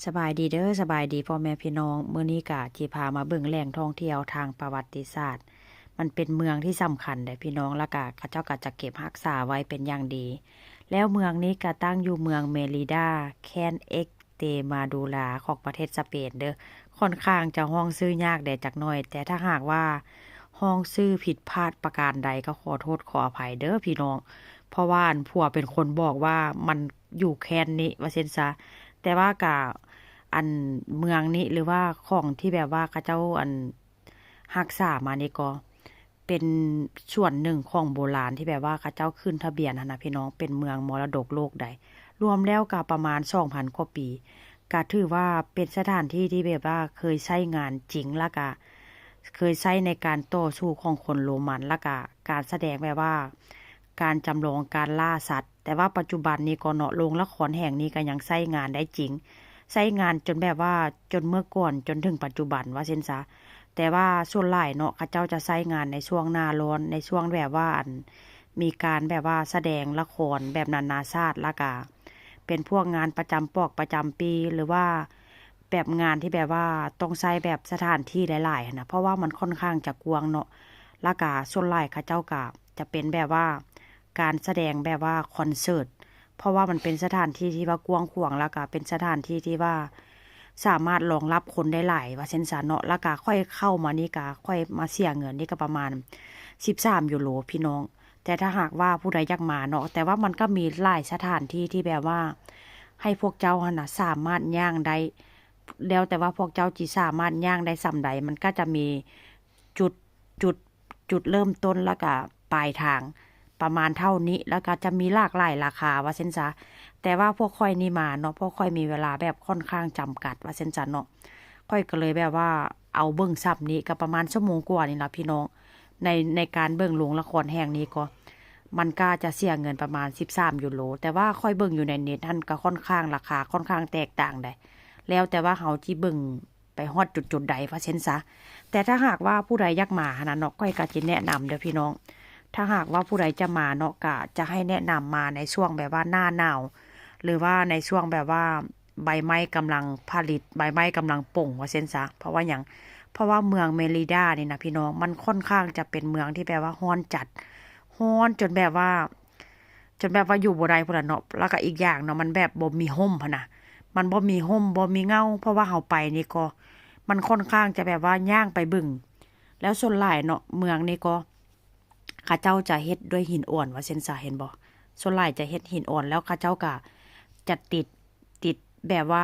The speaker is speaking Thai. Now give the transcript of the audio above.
สบายดีเด้อสบายดีพ่อแม่พี่น้องมื้อนี้ก็สิพามาเบิ่งแหล่งท่องเที่ยวทางประวัติศาสตร์มันเป็นเมืองที่สำคัญเด้อพี่น้องแล้วก็เขาเจ้าก็จะเก็บรักษาไว้เป็นอย่างดีแล้วเมืองนี้ก็ตั้งอยู่เมืองเมริดาแคนเอ็กเตมาดูลาของประเทศสเปนเด้อค่อนข้างจะห้องชื่อยากแดจักหน่อยแต่ถ้าหากว่าห้องชื่อผิดพลาดประการใดก็ขอโทษขออภัยเด้อพี่น้องเพราะว่าอันผัวเป็นคนบอกว่ามันอยู่แคนนี้ว่าเช่นซะแต่ว่าก็อันเมืองนี้หรือว่าของที่แบบว่าเขาเจ้าอันรักษามานี่ก็เป็นส่วนหนึ่งของโบราณที่แบบว่าเขาเจ้าขึ้นทะเบียนหั้นนะพี่น้องเป็นเมืองมรดกโลกได้รวมแล้วก็ประมาณ2,000กว่าปีก็ถือว่าเป็นสถานที่ที่แบบว่าเคยใช้งานจริงแล้วก็เคยใช้ในการต่อสู้ของคนโรมันแล้วก็การแสดงแบบว่าการจำลองการล่าสัตว์แต่ว่าปัจจุบันนี้ก็เนาะโรงละครแห่งนี้ก็ยังใช้งานได้จริง ใช้งานจนแบบว่าจนเมื่อก่อนจนถึงปัจจุบันว่าเช่นซะแต่ว่าส่วนหลายเนาะเขาเจ้าจะใช้งานในช่วงหน้าร้อนในช่วงแบบว่ามีการแบบว่าแสดงละครแบบนานาชาติละกาเป็นพวกงานประจำปอกประจำปีหรือว่าแบบงานที่แบบว่าต้องใช้แบบสถานที่หลายๆนะเพราะว่ามันค่อนข้างจะกว้างเนาะละกาส่วนหลายเขาเจ้าก็จะเป็นแบบว่าการแสดงแบบว่าคอนเสิร์ต เพราะว่ามันเป็นสถานที่ที่ว่ากว้างขวางแล้วก็เป็นสถานที่ที่ว่าสามารถรองรับคนได้หลายว่าเช่นสาเนาะแล้วก็ค่อยเข้ามานี่ก็ค่อยมาเสียเงินนี่ก็ประมาณ13 ยูโรพี่น้องแต่ถ้าหากว่าผู้ใดอยากมาเนาะแต่ว่ามันก็มีหลายสถานที่ที่แบบว่าให้พวกเจ้าหั่นน่ะสามารถย่างได้แล้วแต่ว่าพวกเจ้าจีสามารถย่างได้ส่ำใดมันก็จะมีจุดจุดจุดเริ่มต้นแล้วก็ปลายทาง ประมาณเท่านี้แล้วก็จะมีหลากหลายราคาว่าเส้นซะแต่ว่าพวกค่อยนี่มาเนาะพวกค่อยมีเวลาแบบค่อนข้างจำกัดว่าเส้นซะเนาะค่อยก็เลยแบบว่าเอาเบิ่งซับนี้ก็ประมาณชั่วโมงกว่านี่ละพี่น้องในการเบิ่งโรงละครแห่งนี้ก็มันก็จะเสียเงินประมาณ13 ยูโรแต่ว่าค่อยเบิ่งอยู่ในเน็ตท่านก็ค่อนข้างราคาค่อนข้างแตกต่างได้แล้วแต่ว่าเขาที่เบิ่งไปฮอดจุดใดว่าเช่นซะแต่ถ้าหากว่าผู้ใดอยากมาหนนะเนาะค่อยก็จะแนะนำเด้อพี่น้อง ถ้าหากว่าผู้ใดจะมาเนาะก็จะให้แนะนำมาในช่วงแบบว่าหน้าหนาวหรือว่าในช่วงแบบว่าใบไม้กำลังผลิตใบไม้กำลังป่งว่าเช่นซะเพราะว่าเมืองเมริดานี่นะพี่น้องมันค่อนข้างจะเป็นเมืองที่แบบว่าร้อนจัดร้อนจนแบบว่าอยู่บ่ได้พุ่นน่ะเนาะแล้วก็อีกอย่างเนาะมันแบบบ่มีร่มพะนะมันบ่มีร่มบ่มีเงาเพราะว่าเฮาไปนี่ก็มันค่อนข้างจะแบบว่าย่างไปบึงแล้วส่วนหลายเนาะเมืองนี่ก็ข้าเจ้าจะเฮ็ดด้วยหินอ่อนว่าเช่นซะเห็นบ่ส่วนหลายจะเฮ็ดหินอ่อนแล้วข้าเจ้าก็จะติดแบบว่า